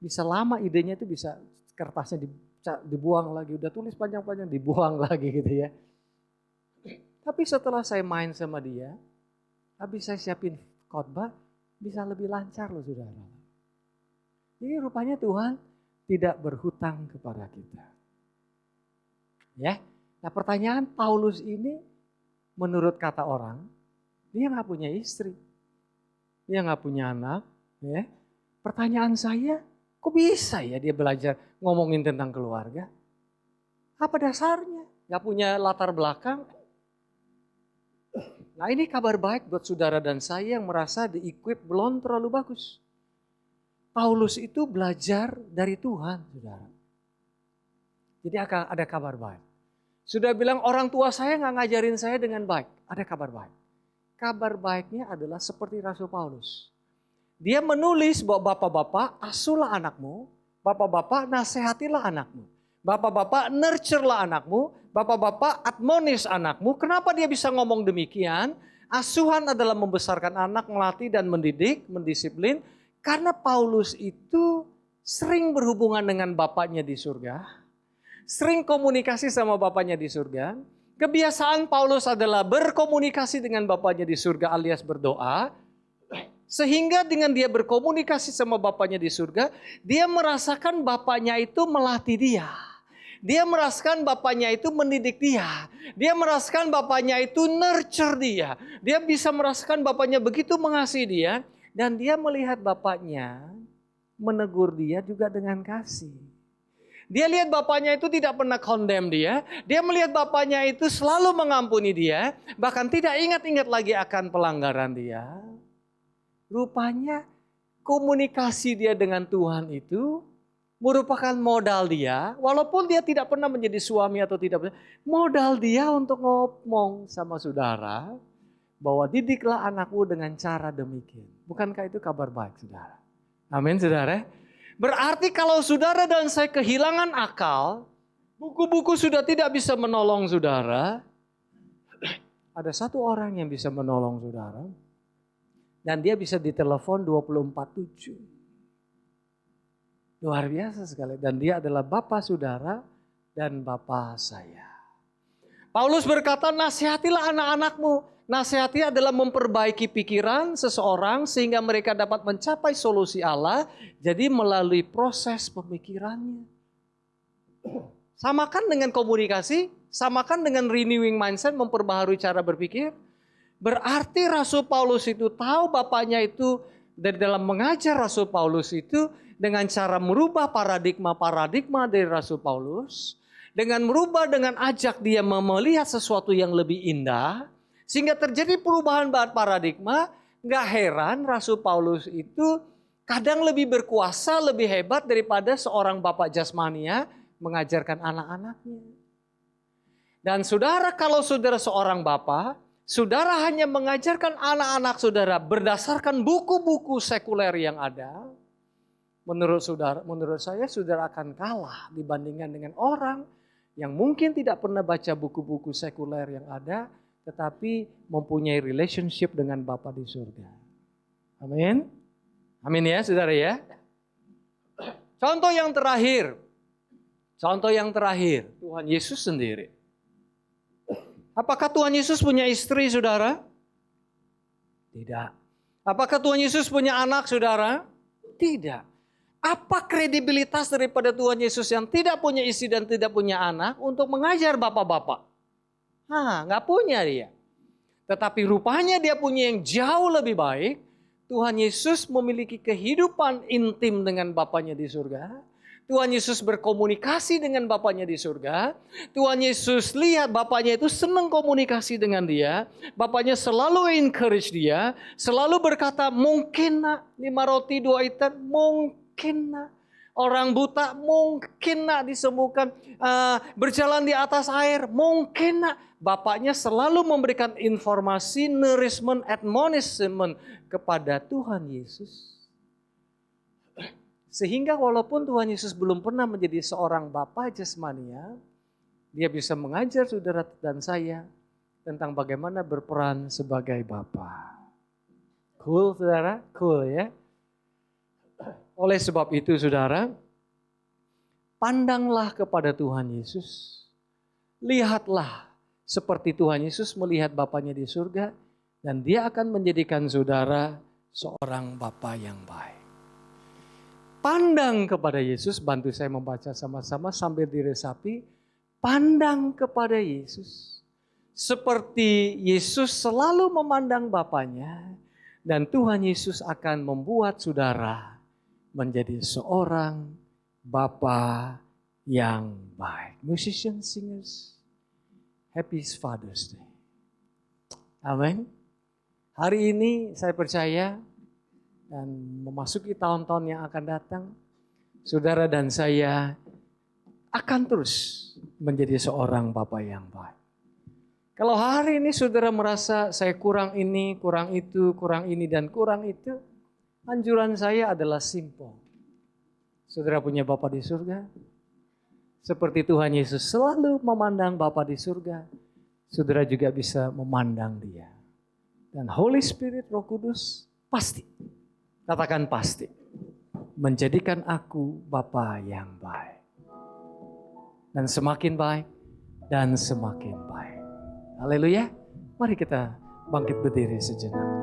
bisa lama idenya itu bisa kertasnya dibuang lagi, udah tulis panjang-panjang dibuang lagi gitu ya. Tapi setelah saya main sama dia, habis saya siapin khotbah, bisa lebih lancar loh saudara. Jadi rupanya Tuhan tidak berhutang kepada kita. Ya, nah pertanyaan Paulus ini menurut kata orang, dia nggak punya istri, dia nggak punya anak. Ya, pertanyaan saya, kok bisa ya dia belajar ngomongin tentang keluarga? Apa dasarnya? Gak punya latar belakang? Nah ini kabar baik buat saudara dan saya yang merasa di-equip belum terlalu bagus. Paulus itu belajar dari Tuhan, saudara. Jadi ada kabar baik. Sudah bilang orang tua saya gak ngajarin saya dengan baik. Ada kabar baik. Kabar baiknya adalah seperti Rasul Paulus. Dia menulis bahwa bapak-bapak asuhlah anakmu, bapak-bapak nasihatilah anakmu, bapak-bapak nurture-lah anakmu, bapak-bapak admonish anakmu. Kenapa dia bisa ngomong demikian? Asuhan adalah membesarkan anak, melatih dan mendidik, mendisiplin. Karena Paulus itu sering berhubungan dengan bapaknya di surga, sering komunikasi sama bapaknya di surga. Kebiasaan Paulus adalah berkomunikasi dengan bapaknya di surga alias berdoa. Sehingga dengan dia berkomunikasi sama bapaknya di surga, dia merasakan bapaknya itu melatih dia. Dia merasakan bapaknya itu mendidik dia. Dia merasakan bapaknya itu nurture dia. Dia bisa merasakan bapaknya begitu mengasihi dia. Dan dia melihat bapaknya menegur dia juga dengan kasih. Dia lihat bapaknya itu tidak pernah condemn dia. Dia melihat bapaknya itu selalu mengampuni dia. Bahkan tidak ingat-ingat lagi akan pelanggaran dia. Rupanya komunikasi dia dengan Tuhan itu merupakan modal dia. Walaupun dia tidak pernah menjadi suami atau tidak. Modal dia untuk ngomong sama saudara. Bahwa didiklah anakmu dengan cara demikian. Bukankah itu kabar baik saudara? Amin saudara. Berarti kalau saudara dan saya kehilangan akal. Buku-buku sudah tidak bisa menolong saudara. Ada satu orang yang bisa menolong saudara. Dan dia bisa ditelepon 24/7. Luar biasa sekali. Dan dia adalah Bapa saudara dan Bapa saya. Paulus berkata, nasihatilah anak-anakmu. Nasihati adalah memperbaiki pikiran seseorang sehingga mereka dapat mencapai solusi Allah. Jadi melalui proses pemikirannya. Samakan dengan komunikasi, samakan dengan renewing mindset, memperbaharui cara berpikir. Berarti Rasul Paulus itu tahu bapaknya itu dari dalam mengajar Rasul Paulus itu dengan cara merubah paradigma dari Rasul Paulus. Dengan merubah, dengan ajak dia melihat sesuatu yang lebih indah. Sehingga terjadi perubahan paradigma. Gak heran Rasul Paulus itu kadang lebih berkuasa, lebih hebat daripada seorang bapak jasmania mengajarkan anak-anaknya. Dan saudara, kalau saudara seorang bapak, saudara hanya mengajarkan anak-anak saudara berdasarkan buku-buku sekuler yang ada. Menurut saya saudara akan kalah dibandingkan dengan orang yang mungkin tidak pernah baca buku-buku sekuler yang ada, tetapi mempunyai relationship dengan Bapa di surga. Amin. Amin ya saudara ya. Contoh yang terakhir, Tuhan Yesus sendiri. Apakah Tuhan Yesus punya istri, saudara? Tidak. Apakah Tuhan Yesus punya anak, saudara? Tidak. Apa kredibilitas daripada Tuhan Yesus yang tidak punya istri dan tidak punya anak untuk mengajar bapak-bapak? Nggak punya dia. Tetapi rupanya dia punya yang jauh lebih baik. Tuhan Yesus memiliki kehidupan intim dengan Bapanya di surga. Tuhan Yesus berkomunikasi dengan Bapanya di surga. Tuhan Yesus lihat Bapanya itu senang komunikasi dengan dia. Bapanya selalu encourage dia. Selalu berkata, mungkin nak 5 roti 2 ikan, mungkin nak. Orang buta mungkin nak disembuhkan, berjalan di atas air mungkin nak. Bapaknya selalu memberikan informasi, nourishment, admonishment kepada Tuhan Yesus. Sehingga walaupun Tuhan Yesus belum pernah menjadi seorang bapa jasmania, dia bisa mengajar saudara dan saya tentang bagaimana berperan sebagai bapa. Cool saudara? Cool ya? Oleh sebab itu saudara, pandanglah kepada Tuhan Yesus. Lihatlah seperti Tuhan Yesus melihat Bapanya di surga. Dan dia akan menjadikan saudara seorang bapa yang baik. Pandang kepada Yesus, bantu saya membaca sama-sama sambil diresapi. Pandang kepada Yesus. Seperti Yesus selalu memandang Bapanya. Dan Tuhan Yesus akan membuat saudara menjadi seorang bapa yang baik. Musicians, singers, happy Father's Day. Amin. Hari ini saya percaya dan memasuki tahun-tahun yang akan datang, saudara dan saya akan terus menjadi seorang bapa yang baik. Kalau hari ini saudara merasa saya kurang ini, kurang itu, kurang ini dan kurang itu, anjuran saya adalah simple. Saudara punya Bapa di surga. Seperti Tuhan Yesus selalu memandang Bapa di surga, saudara juga bisa memandang Dia. Dan Holy Spirit, Roh Kudus, pasti, katakan pasti, menjadikan aku Bapa yang baik. Dan semakin baik, dan semakin baik. Haleluya. Mari kita bangkit berdiri sejenak.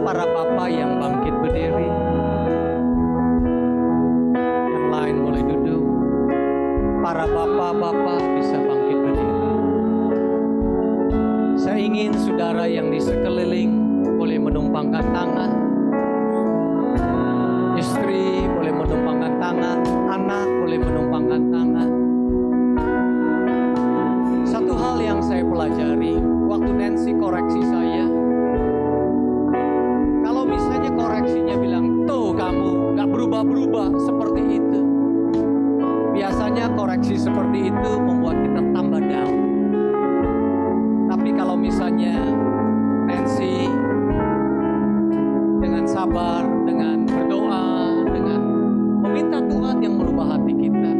para bapa yang bangkit berdiri. Yang lain boleh duduk. Para bapa-bapa bisa bangkit berdiri. Saya ingin saudara yang di sekeliling boleh menumpangkan tangan. Istri boleh menumpangkan tangan. Anak boleh menumpangkan tangan. Satu hal yang saya pelajari waktu Nancy koreksi saya, kalau misalnya koreksinya bilang, tuh kamu gak berubah-berubah seperti itu, biasanya koreksi seperti itu membuat kita tambah down. Tapi kalau misalnya Nancy dengan sabar, dengan berdoa, dengan meminta Tuhan yang merubah hati kita,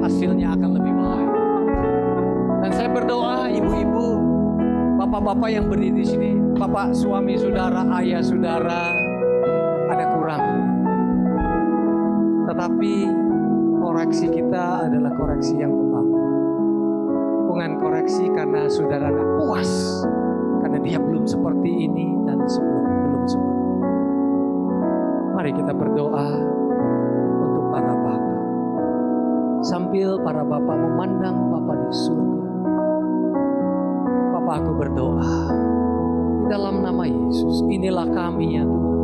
hasilnya akan lebih baik. Dan saya berdoa, ibu-ibu, bapak-bapak yang berdiri di sini, bapak suami saudara, ayah saudara, ada kurang. Tetapi koreksi kita adalah koreksi yang membangun. Bukan koreksi karena saudara gak puas, karena dia belum seperti ini dan belum seperti ini. Mari kita berdoa untuk para bapak. Sambil para bapak memandang Bapa di surga, Bapa, aku berdoa di dalam nama Yesus, inilah kami ya Tuhan.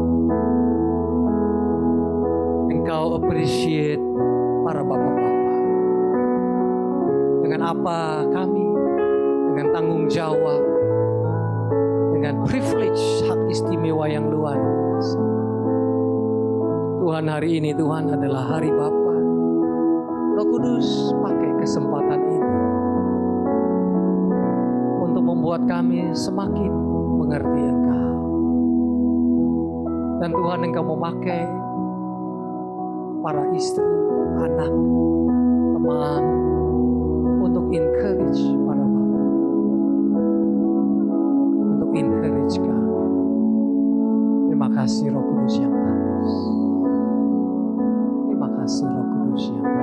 Engkau appreciate para bapak-bapak dengan apa kami, dengan tanggung jawab, dengan privilege, hak istimewa yang luar biasa. Tuhan, hari ini Tuhan adalah hari Bapa. Roh Kudus pakai kesempatan ini untuk membuat kami semakin mengerti Engkau. Dan Tuhan, Engkau memakai para istri, anak, teman untuk encourage para bapa, untuk encourage kami. Terima kasih Roh Kudus yang manis. Terima kasih Roh Kudus yang manis.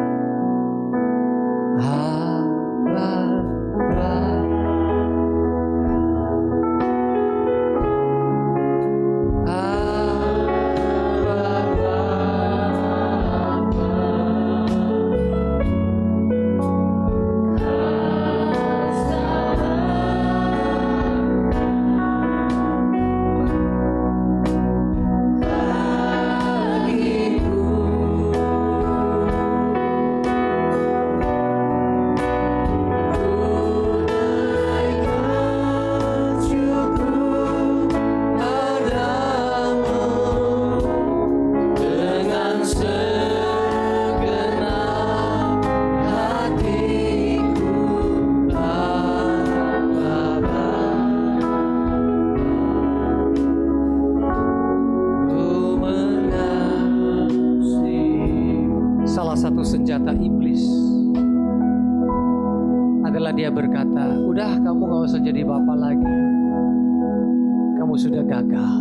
Senjata iblis adalah dia berkata, udah kamu gak usah jadi bapak lagi, kamu sudah gagal.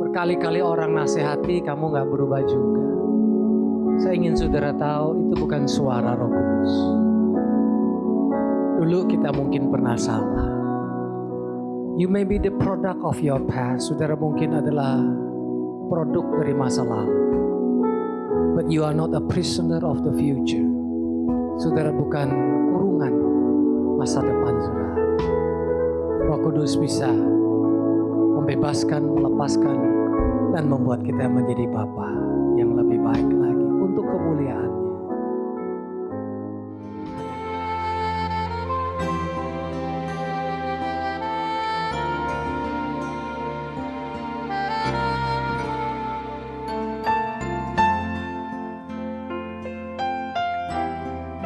Berkali-kali orang nasihati, kamu gak berubah juga. Saya ingin saudara tahu, itu bukan suara Roh Kudus. Dulu kita mungkin pernah salah. You may be the product of your past. Saudara mungkin adalah produk dari masa lalu. But you are not a prisoner of the future. Saudara bukan kurungan masa depan saudara. Roh Kudus bisa membebaskan, melepaskan, dan membuat kita menjadi Bapa yang lebih baik lagi untuk kemuliaan-Nya.